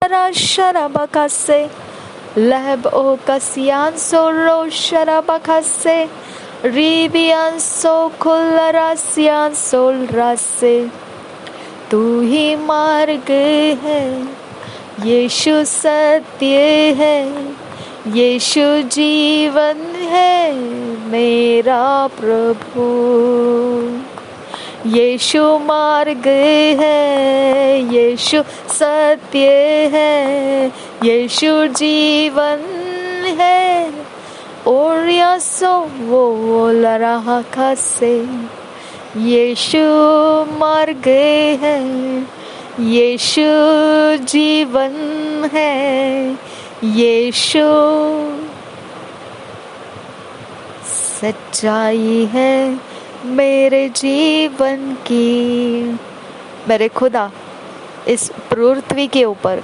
Sharabakase Leb o Kasian Soro Sharabakase Ribian So Kularasian Sol Rase तू ही मार्ग है, यीशु सत्य है, यीशु जीवन है मेरा प्रभु। यीशु मार्ग है, यीशु सत्य है, यीशु जीवन है। और यसो वो लरहा खसे यीशु मार्ग है, यीशु जीवन है, यीशु सच्चाई है मेरे जीवन की। मेरे खुदा, इस पृथ्वी के ऊपर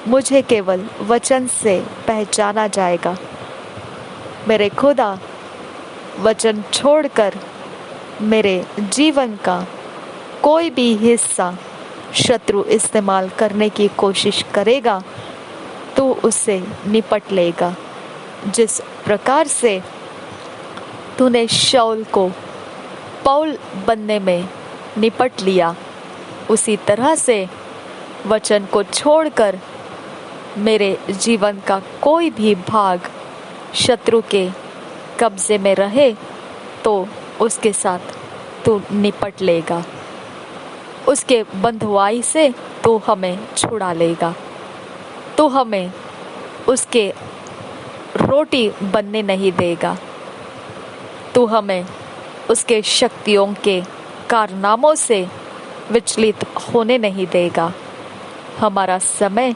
मुझे केवल वचन से पहचाना जाएगा। मेरे खुदा, वचन छोड़कर मेरे जीवन का कोई भी हिस्सा शत्रु इस्तेमाल करने की कोशिश करेगा तो उससे निपट लेगा। जिस प्रकार से तूने शाऊल को पौल बनने में निपट लिया, उसी तरह से वचन को छोड़कर मेरे जीवन का कोई भी भाग शत्रु के कब्जे में रहे तो उसके साथ तू निपट लेगा। उसके बंधुआई से तू हमें छुड़ा लेगा। तू हमें उसके रोटी बनने नहीं देगा। तू हमें उसके शक्तियों के कारनामों से विचलित होने नहीं देगा। हमारा समय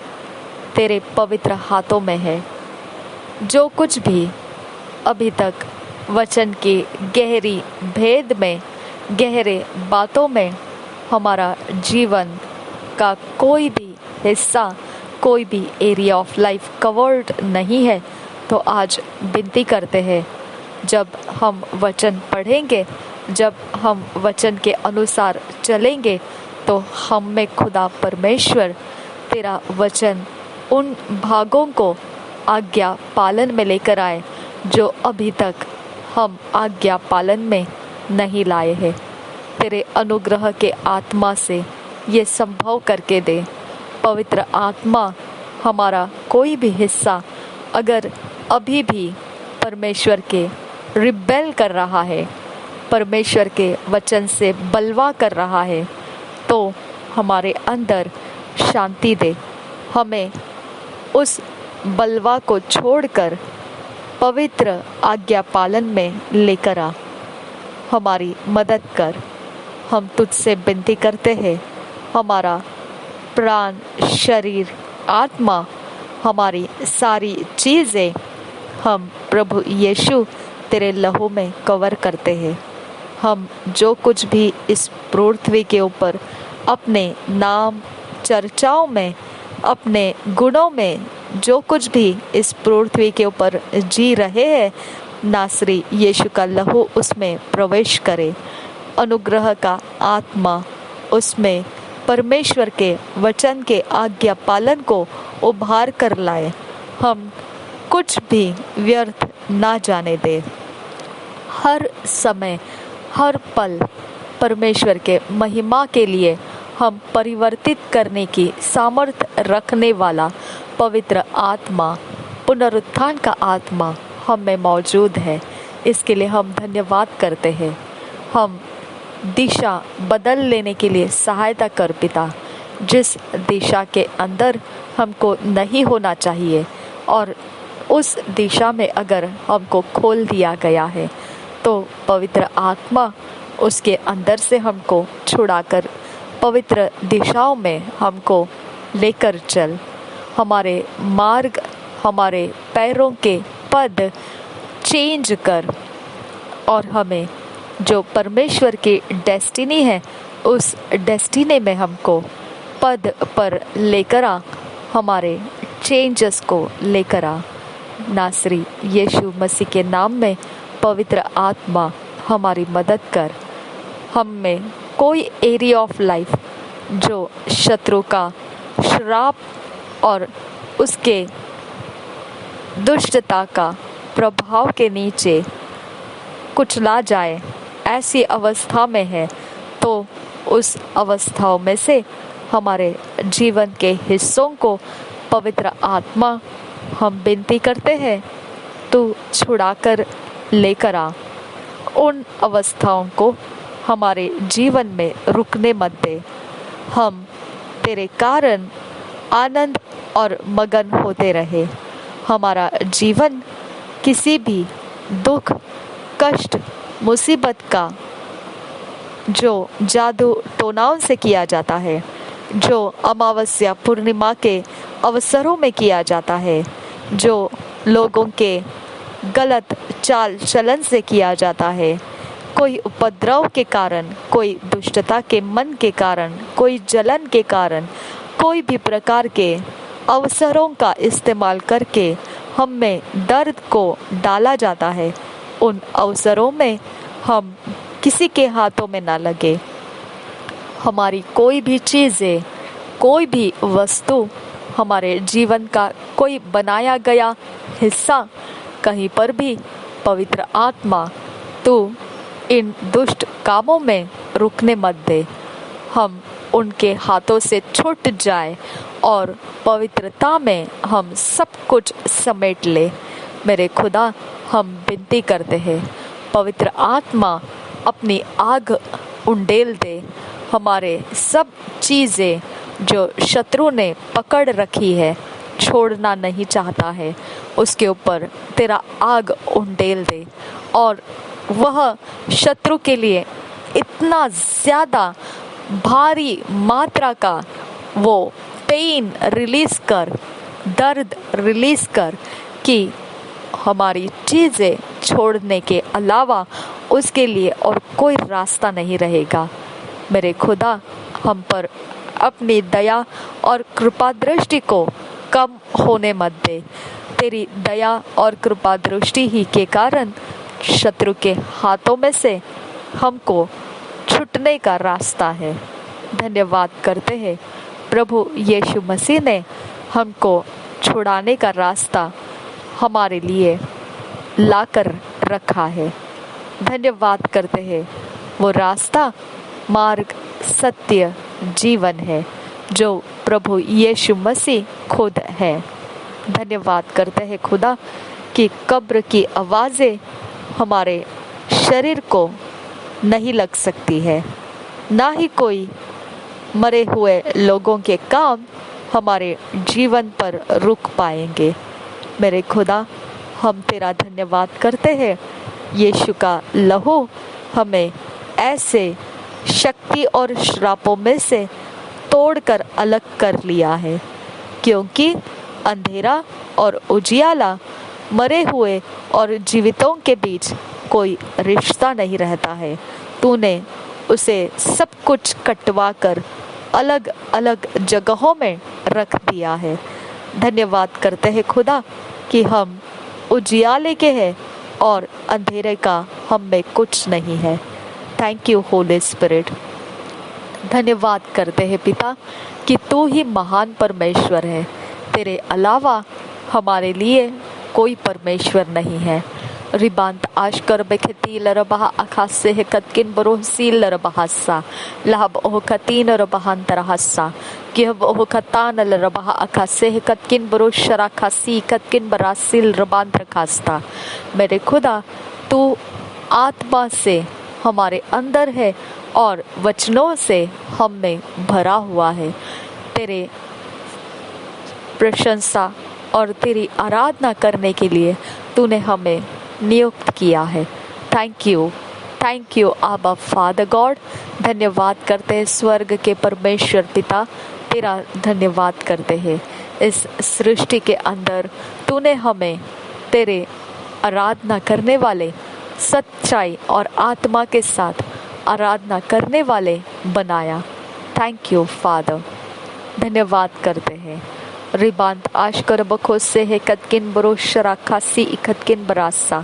तेरे पवित्र हाथों में है। जो कुछ भी अभी तक वचन की गहरी भेद में, गहरे बातों में हमारा जीवन का कोई भी हिस्सा, कोई भी एरिया ऑफ लाइफ कवर्ड नहीं है, तो आज विनती करते हैं, जब हम वचन पढ़ेंगे, जब हम वचन के अनुसार चलेंगे, तो हम में खुदा परमेश्वर तेरा वचन उन भागों को आज्ञा पालन में लेकर आए जो अभी तक हम आज्ञा पालन में नहीं लाए हैं। तेरे अनुग्रह के आत्मा से ये संभव करके दे। पवित्र आत्मा, हमारा कोई भी हिस्सा अगर अभी भी परमेश्वर के रिबेल कर रहा है, परमेश्वर के वचन से बलवा कर रहा है, तो हमारे अंदर शांति दे। हमें उस बलवा को छोड़कर पवित्र आज्ञा पालन में लेकर आ। हमारी मदद कर। हम तुझसे विनती करते हैं। हमारा प्राण, शरीर, आत्मा, हमारी सारी चीज़ें हम प्रभु यीशु तेरे लहू में कवर करते हैं। हम जो कुछ भी इस पृथ्वी के ऊपर अपने नाम, चर्चाओं में, अपने गुणों में जो कुछ भी इस पृथ्वी के ऊपर जी रहे हैं, नासरी यीशु का लहू उसमें प्रवेश करे। अनुग्रह का आत्मा उसमें परमेश्वर के वचन के आज्ञा पालन को उभार कर लाए। हम कुछ भी व्यर्थ ना जाने दे। हर समय, हर पल परमेश्वर के महिमा के लिए हम परिवर्तित करने की सामर्थ्य रखने वाला पवित्र आत्मा, पुनरुत्थान का आत्मा हम में मौजूद है। इसके लिए हम धन्यवाद करते हैं। हम दिशा बदल लेने के लिए सहायता कर पिता। जिस दिशा के अंदर हमको नहीं होना चाहिए और उस दिशा में अगर हमको खोल दिया गया है, तो पवित्र आत्मा उसके अंदर से हमको छुड़ाकर पवित्र दिशाओं में हमको लेकर चल। हमारे मार्ग, हमारे पैरों के पद चेंज कर और हमें जो परमेश्वर की डेस्टिनी है, उस डेस्टिनी में हमको पद पर लेकर आ। हमारे चेंजेस को लेकर आ। नासरी यीशु मसीह के नाम में पवित्र आत्मा हमारी मदद कर। हम में कोई एरिया ऑफ लाइफ जो शत्रु का श्राप और उसके दुष्टता का प्रभाव के नीचे कुचला जाए, ऐसी अवस्था में है, तो उस अवस्थाओं में से हमारे जीवन के हिस्सों को पवित्र आत्मा, हम विनती करते हैं, तू छुड़ाकर लेकर आ। उन अवस्थाओं को हमारे जीवन में रुकने मत दे। हम तेरे कारण आनंद और मगन होते रहे। हमारा जीवन किसी भी दुख, कष्ट, मुसीबत का जो जादू टोनाओं से किया जाता है, जो अमावस्या पूर्णिमा के अवसरों में किया जाता है, जो लोगों के गलत चाल चलन से किया जाता है, कोई उपद्रव के कारण, कोई दुष्टता के मन के कारण, कोई जलन के कारण, कोई भी प्रकार के अवसरों का इस्तेमाल करके हम में दर्द को डाला जाता है, उन अवसरों में हम किसी के हाथों में ना लगे। हमारी कोई भी चीज़ें, कोई भी वस्तु, हमारे जीवन का कोई बनाया गया हिस्सा कहीं पर भी पवित्र आत्मा तू इन दुष्ट कामों में रुकने मत दे। हम उनके हाथों से छूट जाए और पवित्रता में हम सब कुछ समेट ले। मेरे खुदा, हम विनती करते हैं, पवित्र आत्मा अपनी आग उंडेल दे। हमारे सब चीज़ें जो शत्रु ने पकड़ रखी है, छोड़ना नहीं चाहता है, उसके ऊपर तेरा आग उंडेल दे और वह शत्रु के लिए इतना ज़्यादा भारी मात्रा का वो पेन रिलीज़ कर, दर्द रिलीज़ कर कि हमारी चीज़ें छोड़ने के अलावा उसके लिए और कोई रास्ता नहीं रहेगा। मेरे खुदा, हम पर अपनी दया और कृपा दृष्टि को कम होने मत दे। तेरी दया और कृपा दृष्टि ही के कारण शत्रु के हाथों में से हमको छूटने का रास्ता है। धन्यवाद करते हैं, प्रभु यीशु मसीह ने हमको छुड़ाने का रास्ता हमारे लिए लाकर रखा है। धन्यवाद करते हैं, वो रास्ता, मार्ग, सत्य, जीवन है जो प्रभु यीशु मसीह खुद है। धन्यवाद करते हैं खुदा कि कब्र की आवाज़ें हमारे शरीर को नहीं लग सकती है, ना ही कोई मरे हुए लोगों के काम हमारे जीवन पर रुक पाएंगे। मेरे खुदा, हम तेरा धन्यवाद करते हैं, यीशु का लहू हमें ऐसे शक्ति और श्रापों में से तोड़कर अलग कर लिया है, क्योंकि अंधेरा और उजियाला, मरे हुए और जीवितों के बीच कोई रिश्ता नहीं रहता है। तूने उसे सब कुछ कटवा कर अलग अलग जगहों में रख दिया है। धन्यवाद करते हैं खुदा कि हम उजियाले के हैं और अंधेरे का हम में कुछ नहीं है। Thank you Holy spirit. धन्यवाद करते हैं पिता कि तू ही महान परमेश्वर है, तेरे अलावा हमारे लिए कोई परमेश्वर नहीं है। रिबांत आशकर बेखती लरबहा आकाशे है कतकिन बरोहसी लरबहासा लाभ ओह कतीन रबहांतरहसा गिहब ओह कतान लरबहा आकाशे है कतकिन बरोशरा खासी कतकिन बरासिल रबांतर खास्ता। मेरे खुदा, तू आत्मा से हमारे अंदर है और वचनों से हम में भरा हुआ है। तेरे प्रशंसा और तेरी आराधना करने के लिए तूने हमें नियुक्त किया है। थैंक यू आबा फादर गॉड। धन्यवाद करते हैं स्वर्ग के परमेश्वर पिता, तेरा धन्यवाद करते हैं। इस सृष्टि के अंदर तूने हमें तेरे आराधना करने वाले, सच्चाई और आत्मा के साथ आराधना करने वाले बनाया। Thank you father. धन्यवाद करते हैं। रिबांत आशकर बखो से है कतकिन बरोशरा खासी इकतकिन बरासा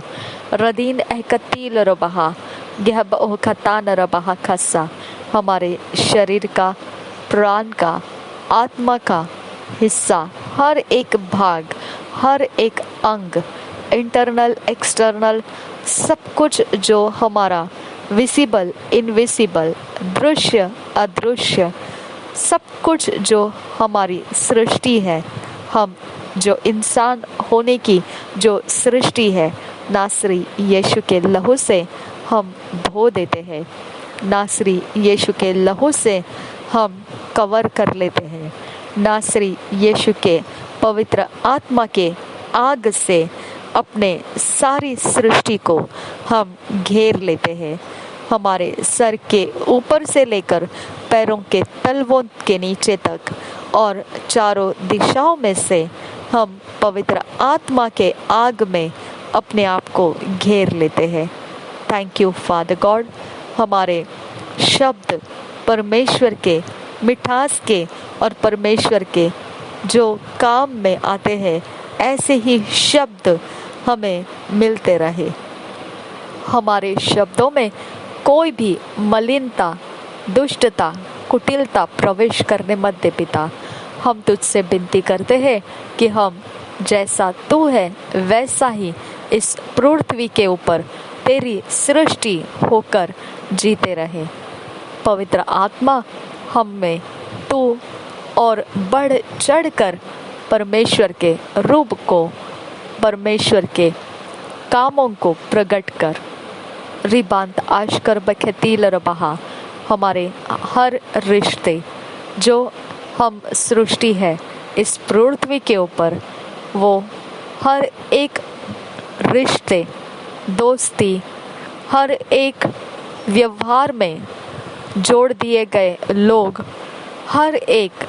रदीन ehkatil रबहा गहब ओह खतान रबहा खसा। हमारे शरीर का, प्राण का, आत्मा का हिस्सा, हर एक भाग, हर एक अंग, इंटरनल एक्सटर्नल, सब कुछ जो हमारा विजिबल इनविजिबल, दृश्य अदृश्य, सब कुछ जो हमारी सृष्टि है, हम जो इंसान होने की जो सृष्टि है, नासरी यीशु के लहू से हम धो देते हैं। नासरी यीशु के लहू से हम कवर कर लेते हैं। नासरी यीशु के पवित्र आत्मा के आग से अपने सारी सृष्टि को हम घेर लेते हैं। हमारे सर के ऊपर से लेकर पैरों के तलवों के नीचे तक और चारों दिशाओं में से हम पवित्र आत्मा के आग में अपने आप को घेर लेते हैं। Thank you father God. हमारे शब्द परमेश्वर के मिठास के और परमेश्वर के जो काम में आते हैं, ऐसे ही शब्द हमें मिलते रहे। हमारे शब्दों में कोई भी मलिनता, दुष्टता, कुटिलता प्रवेश करने मत दे पिता। हम तुझसे विनती करते हैं कि हम जैसा तू है वैसा ही इस पृथ्वी के ऊपर तेरी सृष्टि होकर जीते रहे। पवित्र आत्मा हम में तू और बढ़ चढ़ कर परमेश्वर के रूप को, परमेश्वर के कामों को प्रकट कर। रिबांत आशकर बखेतील रबहा, हमारे हर रिश्ते जो हम सृष्टि है इस पृथ्वी के ऊपर, वो हर एक रिश्ते, दोस्ती, हर एक व्यवहार में जोड़ दिए गए लोग, हर एक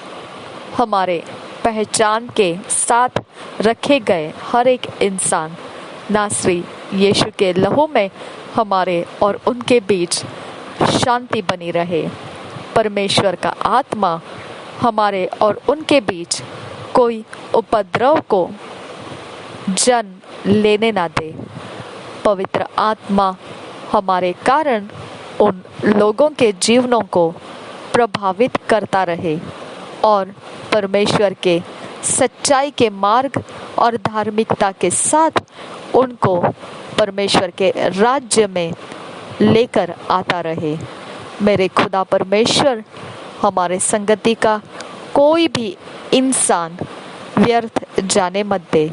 हमारे पहचान के साथ रखे गए हर एक इंसान, नासरी यीशु के लहू में हमारे और उनके बीच शांति बनी रहे। परमेश्वर का आत्मा हमारे और उनके बीच कोई उपद्रव को जन्म लेने ना दे। पवित्र आत्मा हमारे कारण उन लोगों के जीवनों को प्रभावित करता रहे और परमेश्वर के सच्चाई के मार्ग और धार्मिकता के साथ उनको परमेश्वर के राज्य में लेकर आता रहे। मेरे खुदा परमेश्वर, हमारे संगति का कोई भी इंसान व्यर्थ जाने मत दे।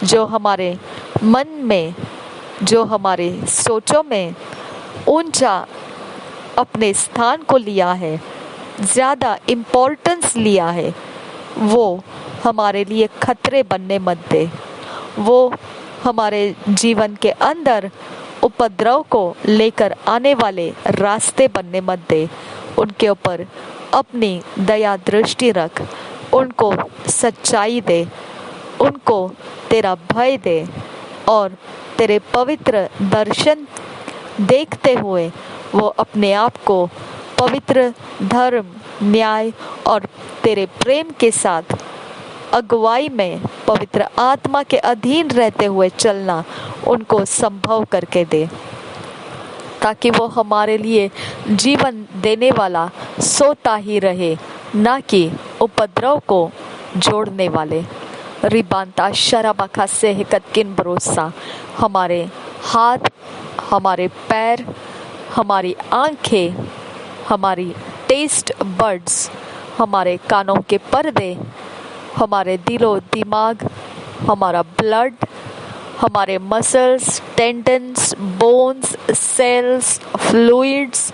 जो हमारे मन में, जो हमारे सोचों में ऊंचा अपने स्थान को लिया है, ज़्यादा इम्पोर्टेंस लिया है, वो हमारे लिए खतरे बनने मत दे। वो हमारे जीवन के अंदर उपद्रव को लेकर आने वाले रास्ते बनने मत दे। उनके ऊपर अपनी दया दृष्टि रख, उनको सच्चाई दे, उनको तेरा भय दे और तेरे पवित्र दर्शन देखते हुए वो अपने आप को पवित्र धर्म, न्याय और तेरे प्रेम के साथ अगुवाई में पवित्र आत्मा के अधीन रहते हुए चलना उनको संभव करके दे, ताकि वो हमारे लिए जीवन देने वाला सोता ही रहे, ना कि उपद्रव को जोड़ने वाले। रिबांता शराबखा से हिकतकिन भरोसा, हमारे हाथ, हमारे पैर, हमारी आंखें, हमारी टेस्ट बड्स, हमारे कानों के पर्दे, हमारे दिलो दिमाग, हमारा ब्लड, हमारे muscles, tendons, bones, cells, fluids,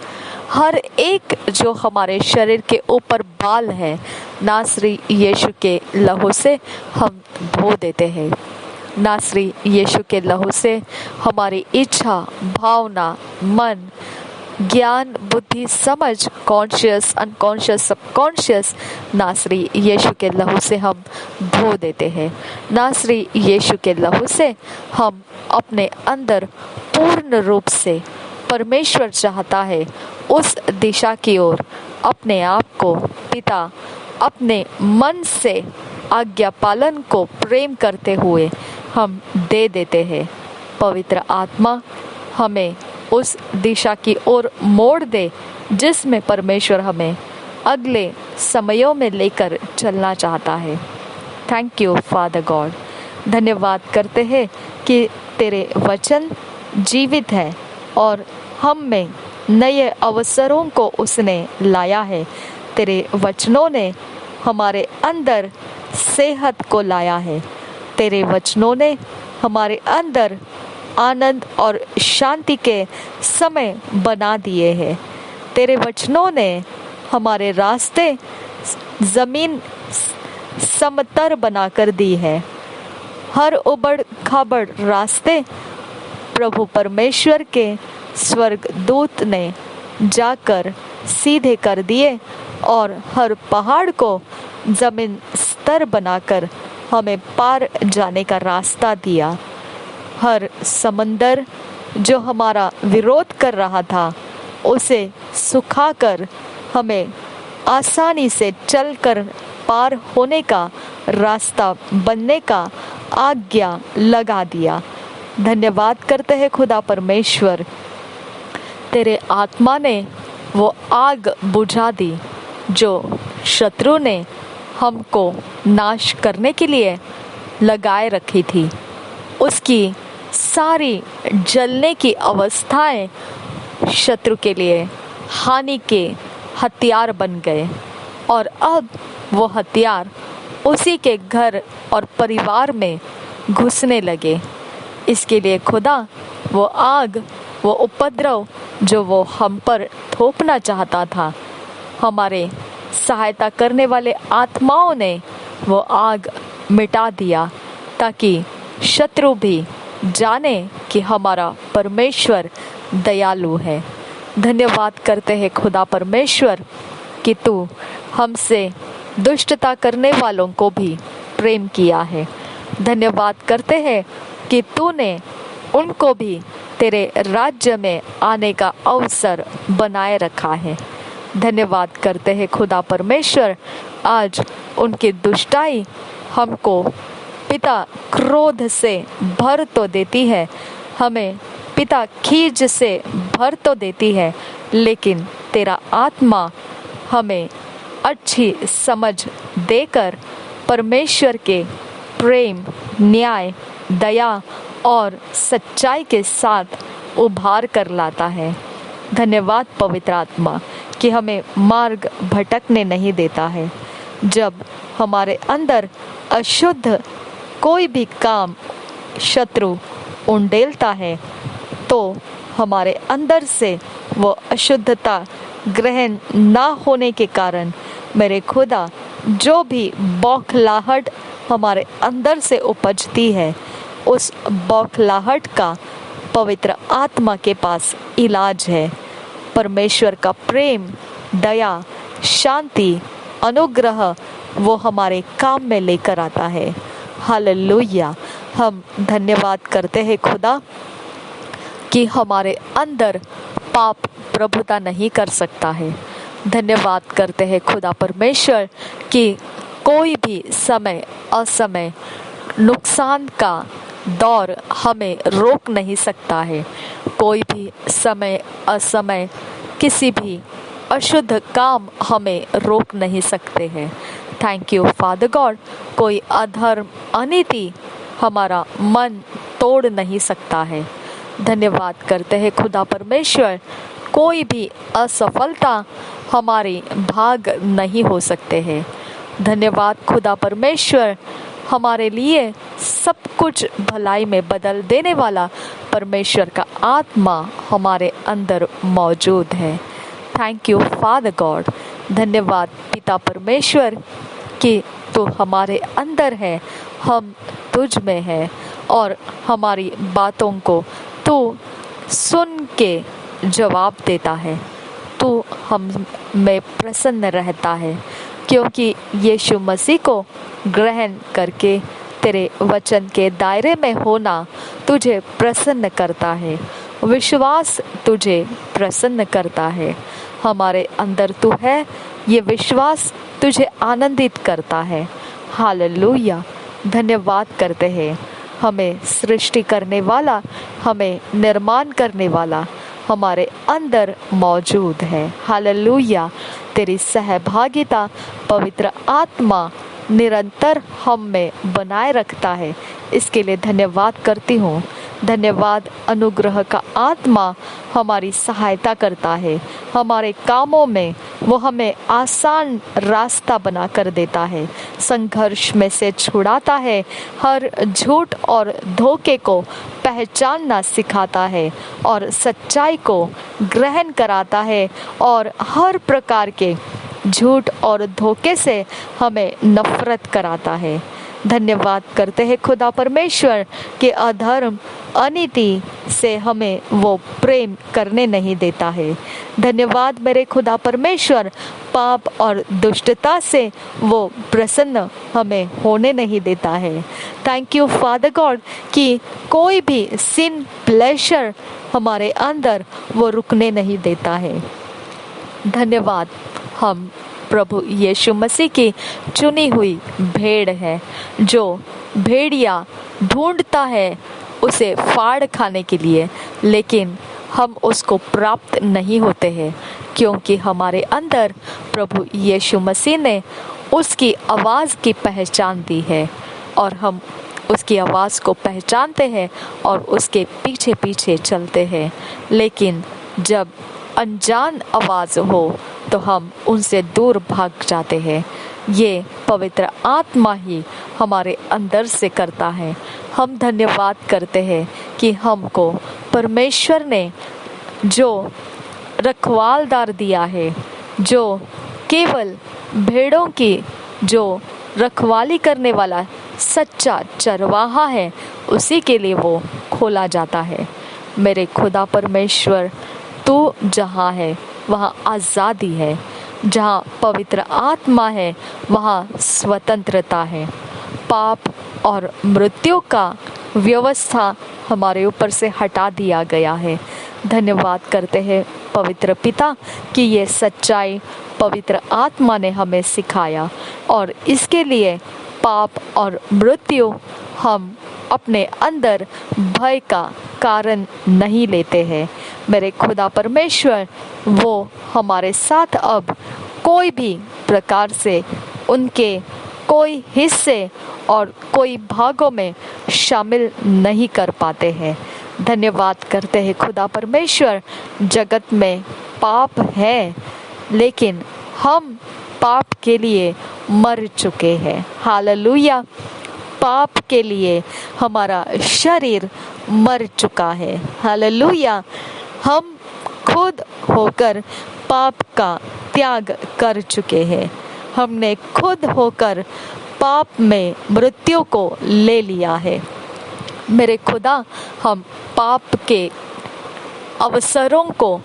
हर एक जो हमारे शरीर के ऊपर बाल है, नासरी यीशु के लहू से हम धो देते हैं। नासरी यीशु के लहू से हमारी इच्छा, भावना, मन, ज्ञान, बुद्धि, समझ, कॉन्शियस, अनकॉन्शियस, सबकॉन्शियस, नासरी यीशु के लहू से हम धो देते हैं। नासरी यीशु के लहू से हम अपने अंदर पूर्ण रूप से परमेश्वर चाहता है उस दिशा की ओर अपने आप को पिता अपने मन से आज्ञा पालन को प्रेम करते हुए हम दे देते हैं। पवित्र आत्मा हमें उस दिशा की ओर मोड़ दे जिसमें परमेश्वर हमें अगले समयों में लेकर चलना चाहता है। Thank you father God. धन्यवाद करते हैं कि तेरे वचन जीवित है और हम में नए अवसरों को उसने लाया है। तेरे वचनों ने हमारे अंदर सेहत को लाया है। तेरे वचनों ने हमारे अंदर आनंद और शांति के समय बना दिए हैं। तेरे वचनों ने हमारे रास्ते जमीन समतर बनाकर दी है। हर उबड़ खाबड़ रास्ते प्रभु परमेश्वर के स्वर्गदूत ने जाकर सीधे कर दिए और हर पहाड़ को जमीन स्तर बनाकर हमें पार जाने का रास्ता दिया। हर समंदर जो हमारा विरोध कर रहा था उसे सुखाकर हमें आसानी से चलकर पार होने का रास्ता बनने का आज्ञा लगा दिया। धन्यवाद करते हैं खुदा परमेश्वर, तेरे आत्मा ने वो आग बुझा दी जो शत्रु ने हमको नाश करने के लिए लगाए रखी थी। उसकी सारी जलने की अवस्थाएं शत्रु के लिए हानि के हथियार बन गए और अब वो हथियार उसी के घर और परिवार में घुसने लगे। इसके लिए खुदा वो आग, वो उपद्रव जो वो हम पर थोपना चाहता था, हमारे सहायता करने वाले आत्माओं ने वो आग मिटा दिया ताकि शत्रु भी जाने कि हमारा परमेश्वर दयालु है। धन्यवाद करते हैं खुदा परमेश्वर कि तू हमसे दुष्टता करने वालों को भी प्रेम किया है। धन्यवाद करते हैं कि तूने उनको भी तेरे राज्य में आने का अवसर बनाए रखा है। धन्यवाद करते हैं खुदा परमेश्वर, आज उनकी दुष्टाई हमको पिता क्रोध से भर तो देती है, हमें पिता खीज से भर तो देती है, लेकिन तेरा आत्मा हमें अच्छी समझ देकर परमेश्वर के प्रेम, न्याय, दया और सच्चाई के साथ उभार कर लाता है। धन्यवाद पवित्र आत्मा कि हमें मार्ग भटकने नहीं देता है। जब हमारे अंदर अशुद्ध कोई भी काम शत्रु उंडेलता है तो हमारे अंदर से वो अशुद्धता ग्रहण ना होने के कारण मेरे खुदा जो भी बौखलाहट हमारे अंदर से उपजती है, उस बौखलाहट का पवित्र आत्मा के पास इलाज है। परमेश्वर का प्रेम, दया, शांति, अनुग्रह वो हमारे काम में लेकर आता है। हालेलुया। हम धन्यवाद करते हैं खुदा कि हमारे अंदर पाप प्रभुता नहीं कर सकता है। धन्यवाद करते हैं खुदा परमेश्वर कि कोई भी समय असमय नुकसान का दौर हमें रोक नहीं सकता है। कोई भी समय असमय किसी भी अशुद्ध काम हमें रोक नहीं सकते हैं। Thank you father God. कोई अधर्म, अनीति हमारा मन तोड़ नहीं सकता है। धन्यवाद करते हैं खुदा परमेश्वर, कोई भी असफलता हमारी भाग नहीं हो सकते हैं। धन्यवाद खुदा परमेश्वर, हमारे लिए सब कुछ भलाई में बदल देने वाला परमेश्वर का आत्मा हमारे अंदर मौजूद है। Thank you father God. धन्यवाद पिता परमेश्वर कि तू हमारे अंदर है, हम तुझ में है और हमारी बातों को तू सुन के जवाब देता है। तू हम में प्रसन्न रहता है क्योंकि यीशु मसीह को ग्रहण करके तेरे वचन के दायरे में होना तुझे प्रसन्न करता है। विश्वास तुझे प्रसन्न करता है। हमारे अंदर तू है, ये विश्वास तुझे आनंदित करता है। हालेलुया। धन्यवाद करते हैं, हमें सृष्टि करने वाला, हमें निर्माण करने वाला हमारे अंदर मौजूद है। हालेलुया। तेरी सहभागिता पवित्र आत्मा निरंतर हम में बनाए रखता है। इसके लिए धन्यवाद करती हूँ। धन्यवाद, अनुग्रह का आत्मा हमारी सहायता करता है। हमारे कामों में वो हमें आसान रास्ता बना कर देता है, संघर्ष में से छुड़ाता है, हर झूठ और धोखे को पहचानना सिखाता है और सच्चाई को ग्रहण कराता है और हर प्रकार के झूठ और धोखे से हमें नफरत कराता है। धन्यवाद करते हैं खुदा परमेश्वर कि अधर्म अनीति से हमें वो प्रेम करने नहीं देता है। धन्यवाद मेरे खुदा परमेश्वर, पाप और दुष्टता से वो प्रसन्न हमें होने नहीं देता है। थैंक यू फादर गॉड कि कोई भी सिन प्लेजर हमारे अंदर वो रुकने नहीं देता है। धन्यवाद, हम प्रभु यीशु मसीह की चुनी हुई भेड़ है, जो भेड़िया ढूंढता है उसे फाड़ खाने के लिए, लेकिन हम उसको प्राप्त नहीं होते हैं, क्योंकि हमारे अंदर प्रभु यीशु मसीह ने उसकी आवाज़ की पहचान दी है और हम उसकी आवाज़ को पहचानते हैं और उसके पीछे पीछे चलते हैं। लेकिन जब अनजान आवाज़ हो तो हम उनसे दूर भाग जाते हैं। ये पवित्र आत्मा ही हमारे अंदर से करता है। हम धन्यवाद करते हैं कि हमको परमेश्वर ने जो रखवालदार दिया है, जो केवल भेड़ों की जो रखवाली करने वाला सच्चा चरवाहा है, उसी के लिए वो खोला जाता है। मेरे खुदा परमेश्वर, तू जहाँ है वहाँ आज़ादी है, जहाँ पवित्र आत्मा है वहाँ स्वतंत्रता है। पाप और मृत्यु का व्यवस्था हमारे ऊपर से हटा दिया गया है। धन्यवाद करते हैं पवित्र पिता कि ये सच्चाई पवित्र आत्मा ने हमें सिखाया और इसके लिए पाप और मृत्यु हम अपने अंदर भय का कारण नहीं लेते हैं। मेरे खुदा परमेश्वर, वो हमारे साथ अब कोई भी प्रकार से उनके कोई हिस्से और कोई भागों में शामिल नहीं कर पाते हैं। धन्यवाद करते हैं खुदा परमेश्वर, जगत में पाप है लेकिन हम पाप के लिए मर चुके हैं। हालेलुया। पाप के लिए हमारा शरीर मर चुका है। हालेलुया। हम खुद होकर पाप का त्याग कर चुके हैं। हमने खुद होकर पाप में मृत्यु को ले लिया है। मेरे खुदा, हम पाप के अवसरों को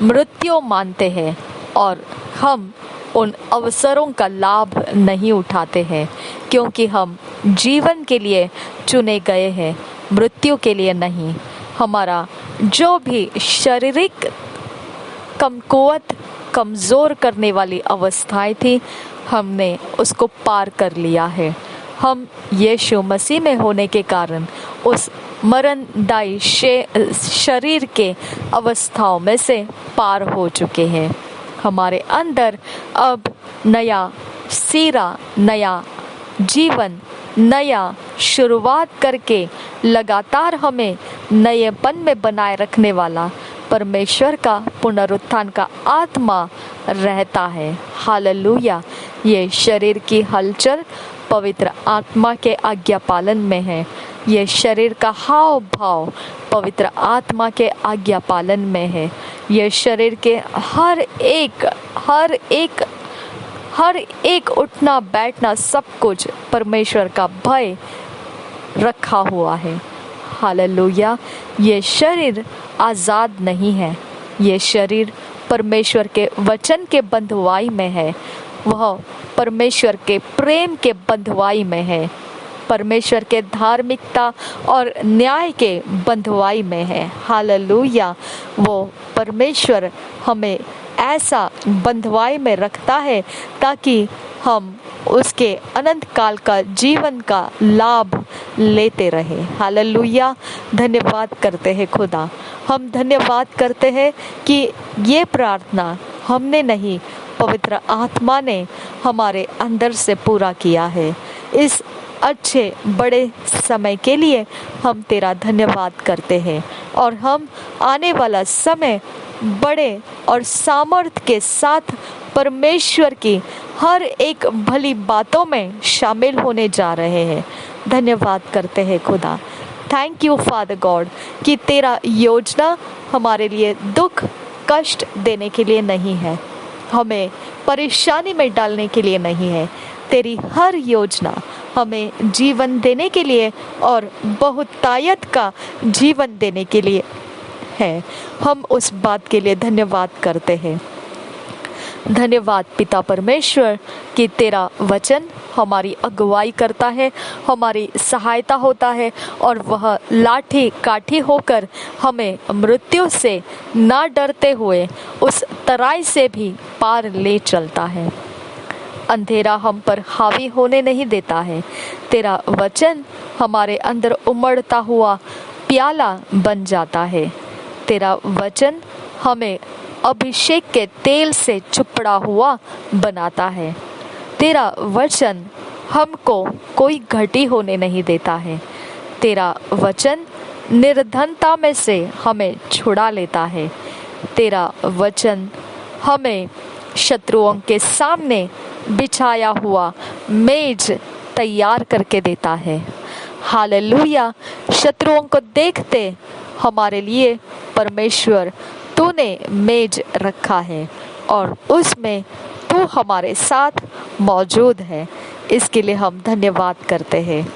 मृत्यु मानते हैं और हम उन अवसरों का लाभ नहीं उठाते हैं, क्योंकि हम जीवन के लिए चुने गए हैं, मृत्यु के लिए नहीं। हमारा जो भी शारीरिक कमकुवत कमज़ोर करने वाली अवस्थाएं थी, हमने उसको पार कर लिया है। हम यीशु मसीह में होने के कारण उस मरणदायी शरीर के अवस्थाओं में से पार हो चुके हैं। हमारे अंदर अब नया सिरा, नया जीवन, नया शुरुआत करके लगातार हमें नएपन में बनाए रखने वाला परमेश्वर का पुनरुत्थान का आत्मा रहता है। हालेलुया। ये शरीर की हलचल पवित्र आत्मा के आज्ञा पालन में है। ये शरीर का हाव भाव पवित्र आत्मा के आज्ञा पालन में है। ये शरीर के हर एक उठना बैठना सब कुछ परमेश्वर का भय रखा हुआ है। हालेलुया। ये शरीर आज़ाद नहीं है। ये शरीर परमेश्वर के वचन के बंधुआई में है। वह परमेश्वर के प्रेम के बंधुआई में है, परमेश्वर के धार्मिकता और न्याय के बंधुआई में है। हालेलुया। वो परमेश्वर हमें ऐसा बंधुआई में रखता है ताकि हम उसके अनंत काल का जीवन का लाभ लेते रहे। हालेलुया। धन्यवाद करते हैं खुदा। हम धन्यवाद करते हैं कि ये प्रार्थना हमने नहीं, पवित्र आत्मा ने हमारे अंदर से पूरा किया है। इस अच्छे बड़े समय के लिए हम तेरा धन्यवाद करते हैं और हम आने वाला समय बड़े और सामर्थ्य के साथ परमेश्वर की हर एक भली बातों में शामिल होने जा रहे हैं। धन्यवाद करते हैं खुदा। थैंक यू फादर गॉड कि तेरा योजना हमारे लिए दुख कष्ट देने के लिए नहीं है, हमें परेशानी में डालने के लिए नहीं है। तेरी हर योजना हमें जीवन देने के लिए और बहुतायत का जीवन देने के लिए है। हम उस बात के लिए धन्यवाद करते हैं। धन्यवाद पिता परमेश्वर कि तेरा वचन हमारी अगुवाई करता है, हमारी सहायता होता है और वह लाठी काठी होकर हमें मृत्यु से ना डरते हुए उस तराई से भी पार ले चलता है। अंधेरा हम पर हावी होने नहीं देता है। तेरा वचन हमारे अंदर उमड़ता हुआ प्याला बन जाता है। तेरा वचन हमें अभिषेक के तेल से चुपड़ा हुआ बनाता है। तेरा वचन हमको कोई घटी होने नहीं देता है। तेरा वचन निर्धनता में से हमें छुड़ा लेता है। तेरा वचन हमें शत्रुओं के सामने बिछाया हुआ मेज तैयार करके देता है। हालेलुया। शत्रुओं को देखते हमारे लिए परमेश्वर तूने मेज रखा है और उसमें तू हमारे साथ मौजूद है। इसके लिए हम धन्यवाद करते हैं।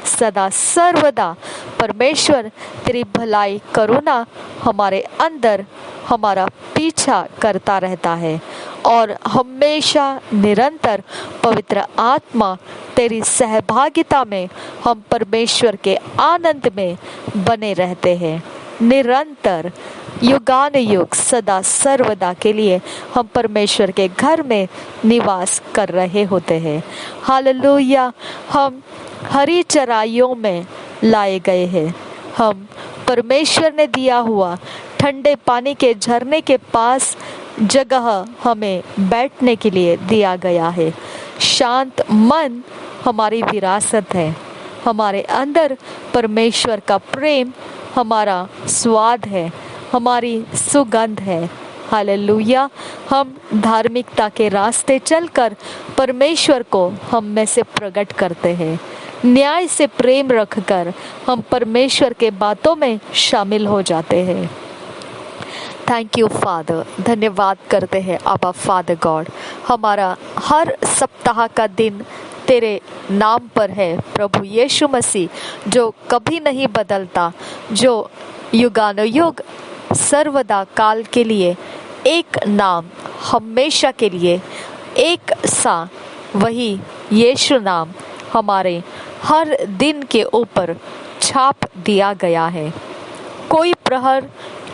सदा सर्वदा परमेश्वर तेरी भलाई करुणा हमारे अंदर हमारा पीछा करता रहता है और हमेशा निरंतर पवित्र आत्मा तेरी सहभागिता में हम परमेश्वर के आनंद में बने रहते हैं। निरंतर युगान युग सदा सर्वदा के लिए हम परमेश्वर के घर में निवास कर रहे होते हैं। हालेलुया। हम हरी चराइयों में लाए गए हैं। हम परमेश्वर ने दिया हुआ ठंडे पानी के झरने के पास जगह हमें बैठने के लिए दिया गया है। शांत मन हमारी विरासत है। हमारे अंदर परमेश्वर का प्रेम हमारा स्वाद है, हमारी सुगंध है। हालेलुया। हम धार्मिकता के रास्ते चलकर परमेश्वर को हम में से प्रकट करते हैं। न्याय से प्रेम रखकर हम परमेश्वर के बातों में शामिल हो जाते हैं। Thank you father. धन्यवाद करते हैं आबा फादर गॉड। हमारा हर सप्ताह का दिन तेरे नाम पर है प्रभु यीशु मसीह, जो कभी नहीं बदलता, जो युगानुयुग सर्वदा काल के लिए एक नाम, हमेशा के लिए एक सा वही यीशु नाम हमारे हर दिन के ऊपर छाप दिया गया है। कोई प्रहर,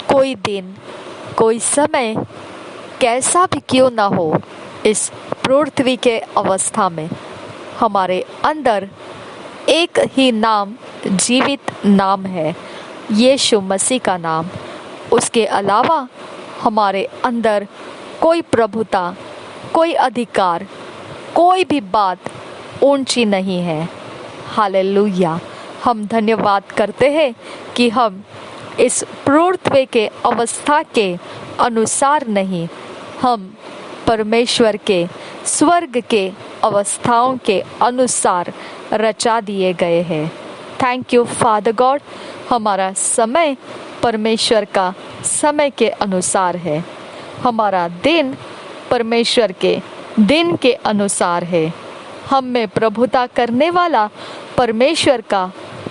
कोई दिन, कोई समय कैसा भी क्यों ना हो, इस पृथ्वी के अवस्था में हमारे अंदर एक ही नाम जीवित नाम है, यीशु मसीह का नाम। उसके अलावा हमारे अंदर कोई प्रभुता, कोई अधिकार, कोई भी बात ऊंची नहीं है। हालेलुया। हम धन्यवाद करते हैं कि हम इस पृथ्वी के अवस्था के अनुसार नहीं, हम परमेश्वर के स्वर्ग के अवस्थाओं के अनुसार रचा दिए गए हैं। Thank you father God. हमारा समय परमेश्वर का समय के अनुसार है। हमारा दिन परमेश्वर के दिन के अनुसार है। हम में प्रभुता करने वाला परमेश्वर का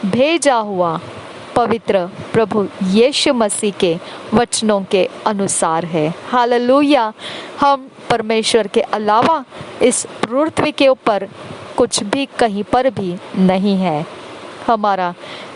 भेजा हुआ पवित्र प्रभु यीशु मसीह के वचनों के अनुसार है। हालेलुया। हम परमेश्वर के अलावा इस पृथ्वी के ऊपर कुछ भी कहीं पर भी नहीं है। हमारा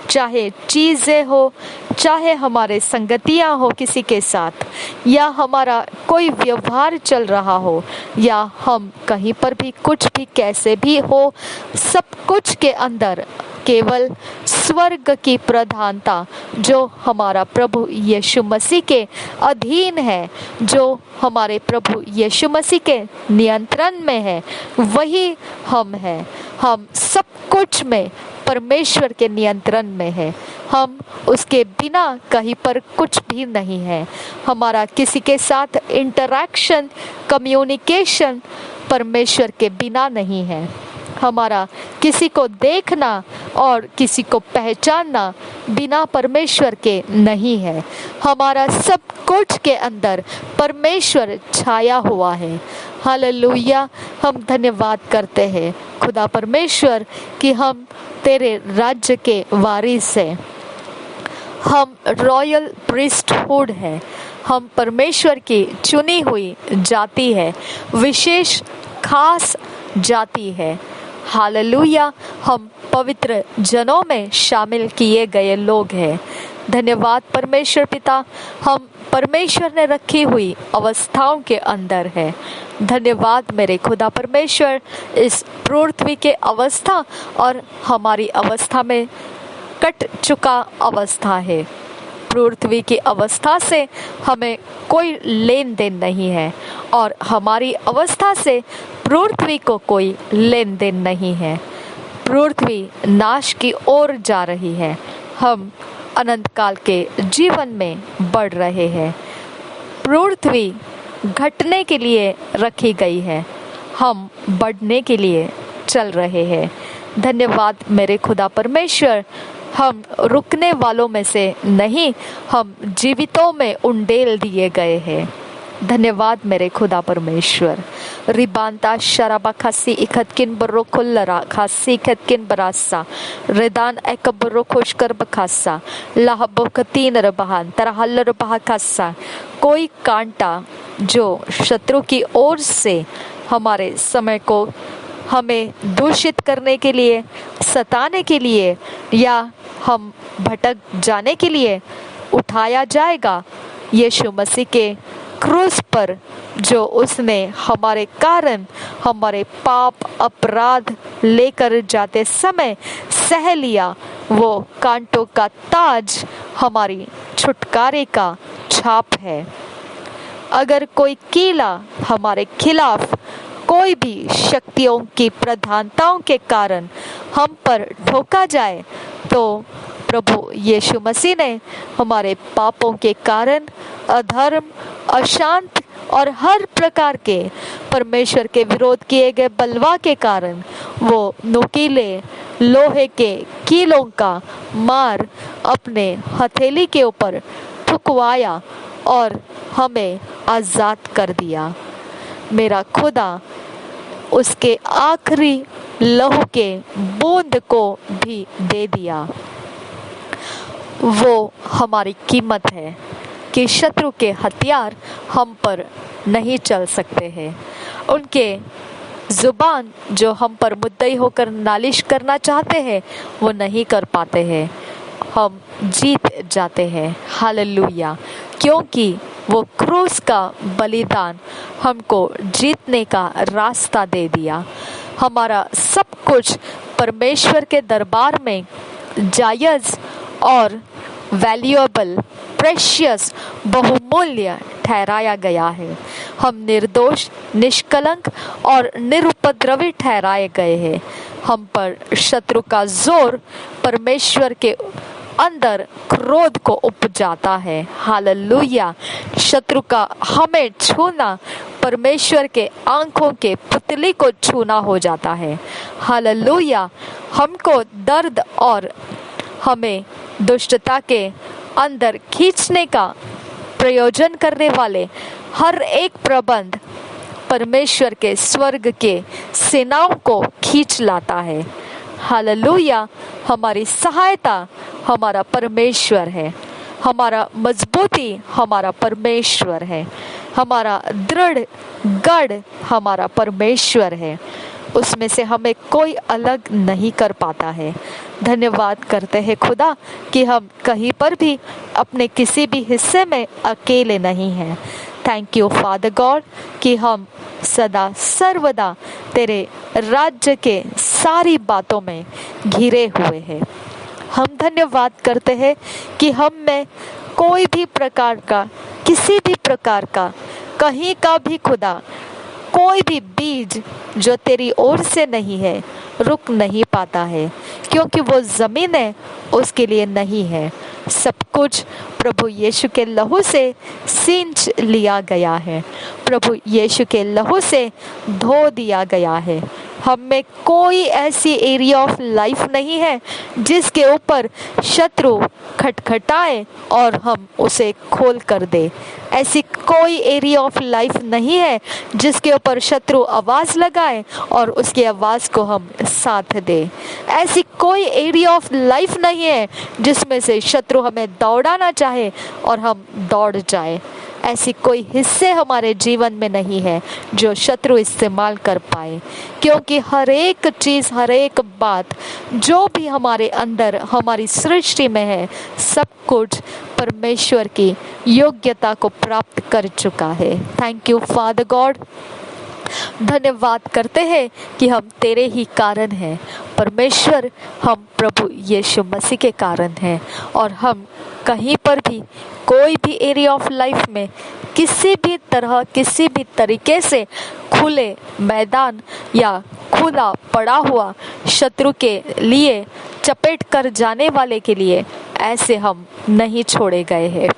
चाहे चीज़ें हो, चाहे हमारे संगतियां हो किसी के साथ, या हमारा कोई व्यवहार चल रहा हो, या हम कहीं पर भी कुछ भी कैसे भी हो, सब कुछ के अंदर केवल स्वर्ग की प्रधानता जो हमारा प्रभु यीशु मसीह के अधीन है, जो हमारे प्रभु यीशु मसीह के नियंत्रण में है, वही हम हैं। हम सब कुछ में परमेश्वर के नियंत्रण में है। हम उसके बिना कहीं पर कुछ भी नहीं है। हमारा किसी के साथ इंटरैक्शन, कम्युनिकेशन परमेश्वर के बिना नहीं है। हमारा किसी को देखना और किसी को पहचानना बिना परमेश्वर के नहीं है। हमारा सब कुछ के अंदर परमेश्वर छाया हुआ है। हालेलुया। हम धन्यवाद करते हैं खुदा परमेश्वर कि हम तेरे राज्य के वारिस हैं। हम रॉयल प्रीस्टहुड है। हम परमेश्वर की चुनी हुई जाति है, विशेष खास जाति है। हालेलुया। हम पवित्र जनों में शामिल किए गए लोग हैं। धन्यवाद परमेश्वर पिता, हम परमेश्वर ने रखी हुई अवस्थाओं के अंदर है। धन्यवाद मेरे खुदा परमेश्वर, इस पृथ्वी के अवस्था और हमारी अवस्था में कट चुका अवस्था है। पृथ्वी की अवस्था से हमें कोई लेन देन नहीं है और हमारी अवस्था से पृथ्वी को कोई लेन देन नहीं है। पृथ्वी नाश की ओर जा रही है। हम अनंत काल के जीवन में बढ़ रहे हैं। पृथ्वी घटने के लिए रखी गई है, हम बढ़ने के लिए चल रहे हैं। धन्यवाद मेरे खुदा परमेश्वर, हम रुकने वालों में से नहीं, हम जीवितों में उंडेल दिए गए हैं। धन्यवाद मेरे खुदा परमेश्वर। रिबांता शराबा खासी इखतकिन बर्रो खुल्लरा खासी इखतकिन बरासा रिदान एक बर्रो खुशकर बखासा लाहबो कतीन रबहान तरहल रबहा खासा। कोई कांटा जो शत्रु की ओर से हमारे समय को हमें दूषित करने के लिए, सताने के लिए या हम भटक जाने के लिए उठाया जाएगा, यीशु मसीह के क्रूस पर जो उसने हमारे कारण हमारे पाप अपराध लेकर जाते समय सह लिया, वो कांटों का ताज हमारी छुटकारे का छाप है। अगर कोई कीला हमारे खिलाफ कोई भी शक्तियों की प्रधानताओं के कारण हम पर ठोका जाए, तो प्रभु यीशु मसीह ने हमारे पापों के कारण, अधर्म, अशांत और हर प्रकार के परमेश्वर के विरोध किए गए बलवा के कारण वो नुकीले लोहे के कीलों का मार अपने हथेली के ऊपर ठुकवाया और हमें आजाद कर दिया। मेरा खुदा उसके आखिरी लहू के बूंद को भी दे दिया। वो हमारी कीमत है कि शत्रु के हथियार हम पर नहीं चल सकते हैं। उनके जुबान जो हम पर मुद्दई होकर नालिश करना चाहते हैं, वो नहीं कर पाते हैं। हम जीत जाते हैं। हालेलुया। क्योंकि वो क्रूस का बलिदान हमको जीतने का रास्ता दे दिया। हमारा सब कुछ परमेश्वर के दरबार में जायज और वैल्यूएबल, प्रेशियस, बहुमूल्य ठहराया गया है। हम निर्दोष, निष्कलंक और निरुपद्रवी ठहराए गए हैं। हम पर शत्रु का जोर परमेश्वर के अंदर क्रोध को उपजाता है। हालेलुया। शत्रु का हमें छूना परमेश्वर के आंखों के पुतली को छूना हो जाता है। हालेलुया। हमको दर्द और हमें दुष्टता के अंदर खींचने का प्रयोजन करने वाले हर एक प्रबंध परमेश्वर के स्वर्ग के सेनाओं को खींच लाता है। हालेलुया। हमारी सहायता हमारा परमेश्वर है। हमारा मजबूती हमारा परमेश्वर है। हमारा दृढ़ गढ़ हमारा परमेश्वर है। उसमें से हमें कोई अलग नहीं कर पाता है। धन्यवाद करते हैं खुदा कि हम कहीं पर भी अपने किसी भी हिस्से में अकेले नहीं हैं। थैंक यू फादर गॉड कि हम सदा सर्वदा तेरे राज्य के सारी बातों में घिरे हुए हैं। हम धन्यवाद करते हैं कि हम में कोई भी प्रकार का, किसी भी प्रकार का, कहीं का भी खुदा कोई भी बीज जो तेरी ओर से नहीं है रुक नहीं पाता है, क्योंकि वो जमीन है उसके लिए नहीं है। सब कुछ प्रभु यीशु के लहू से सींच लिया गया है, प्रभु यीशु के लहू से धो दिया गया है। हम में कोई ऐसी एरिया ऑफ लाइफ नहीं है जिसके ऊपर शत्रु खटखटाए और हम उसे खोल कर दे। ऐसी कोई एरिया ऑफ लाइफ नहीं है जिसके ऊपर शत्रु आवाज लगाए और उसकी आवाज को हम साथ दे। ऐसी कोई एरिया ऑफ लाइफ नहीं है जिसमें से शत्रु हमें दौड़ाना चाहे और हम दौड़ जाए। ऐसी कोई हिस्से हमारे जीवन में नहीं है जो शत्रु इस्तेमाल कर पाए, क्योंकि हर एक चीज, हर एक बात जो भी हमारे अंदर, हमारी सृष्टि में है, सब कुछ परमेश्वर की योग्यता को प्राप्त कर चुका है। Thank you father God. धन्यवाद करते हैं कि हम तेरे ही कारण हैं परमेश्वर। हम प्रभु यीशु मसीह के कारण हैं और हम कहीं पर भी, कोई भी एरिया ऑफ लाइफ में, किसी भी तरह, किसी भी तरीके से खुले मैदान या खुला पड़ा हुआ शत्रु के लिए चपेट कर जाने वाले के लिए ऐसे हम नहीं छोड़े गए हैं।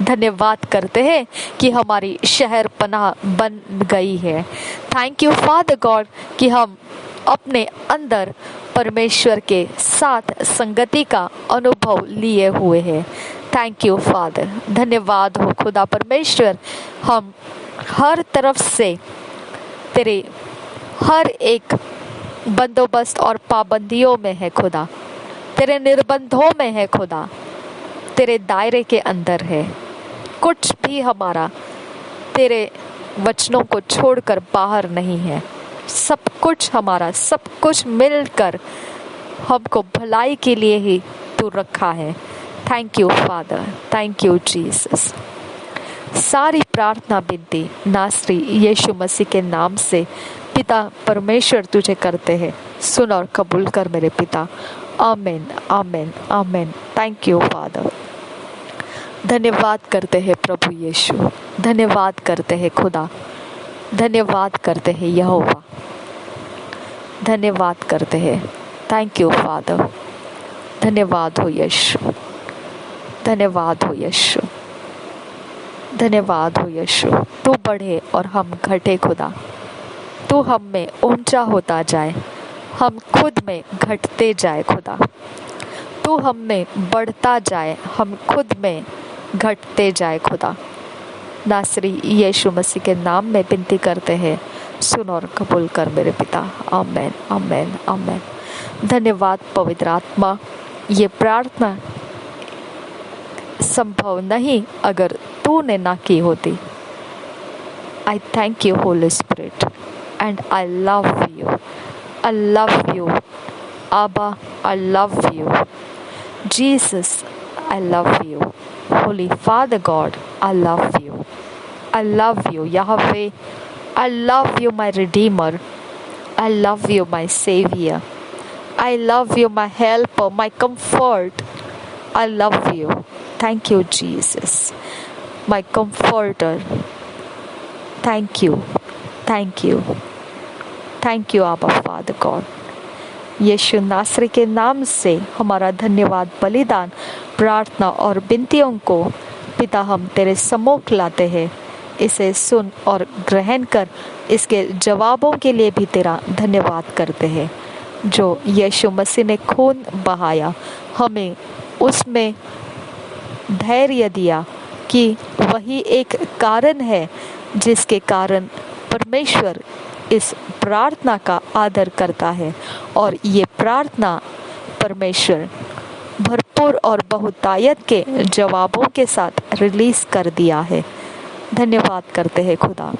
धन्यवाद करते हैं कि हमारी शहर पनाह बन गई है। थैंक यू फादर गॉड कि हम अपने अंदर परमेश्वर के साथ संगति का अनुभव लिए हुए हैं। Thank you father. धन्यवाद हो खुदा परमेश्वर। हम हर तरफ से तेरे हर एक बंदोबस्त और पाबंदियों में है खुदा, तेरे निर्बंधों में है खुदा, तेरे दायरे के अंदर है। कुछ भी हमारा तेरे वचनों को छोड़कर बाहर नहीं है। सब कुछ हमारा, सब कुछ मिलकर हमको भलाई के लिए ही तू रखा है। Thank you father, thank you Jesus. सारी प्रार्थना विनती नासरी यीशु मसीह के नाम से पिता परमेश्वर तुझे करते हैं। सुन और कबूल कर मेरे पिता। आमीन, आमीन, आमीन। Thank you father. धन्यवाद करते हैं प्रभु यीशु, धन्यवाद करते हैं खुदा, धन्यवाद करते हैं यहोवा, धन्यवाद करते हैं। Thank you father. धन्यवाद हो यीशु, धन्यवाद हो यीशु, धन्यवाद हो यीशु। तू बढ़े और हम घटे खुदा, तू हम में ऊंचा होता जाए, हम खुद में घटते जाए खुदा। तू हम में बढ़ता जाए, हम खुद में घटते जाए खुदा। नासरी यीशु मसीह के नाम में विनती करते हैं, सुन और कबूल कर मेरे पिता। आमेन, आमेन, आमेन। धन्यवाद पवित्र आत्मा। ये प्रार्थना संभव नहीं अगर तूने ना की होती। I thank you Holy Spirit and I love you, I love you Abba, I love you Jesus, I love you Holy Father God, I love you, I love you Yahweh, I love you my redeemer, I love you my saviour, I love you my helper, my comfort. I love you. Thank you Jesus, my comforter. Thank you, thank you, thank you Abba Father God. यीशु नासरी के नाम से हमारा धन्यवाद, बलिदान, प्रार्थना और विनतियों को पिता हम तेरे सम्मुख लाते हैं। इसे सुन और ग्रहण कर, इसके जवाबों के लिए भी तेरा धन्यवाद करते हैं। जो यीशु मसीह ने खून बहाया, हमें उसमें धैर्य दिया कि वही एक कारण है जिसके कारण परमेश्वर इस प्रार्थना का आदर करता है और ये प्रार्थना परमेश्वर भरपूर और बहुतायत के जवाबों के साथ रिलीज कर दिया है। धन्यवाद करते हैं खुदा।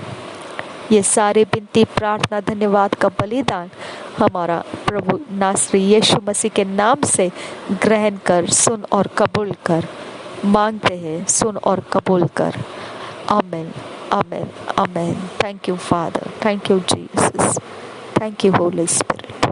ये सारे विनती, प्रार्थना, धन्यवाद का बलिदान हमारा प्रभु नासरी यीशु मसीह के नाम से ग्रहण कर, सुन और कबूल कर। मांगते हैं, सुन और कबूल कर। आमीन। Amen. Amen. Thank you, Father. Thank you, Jesus. Thank you, Holy Spirit.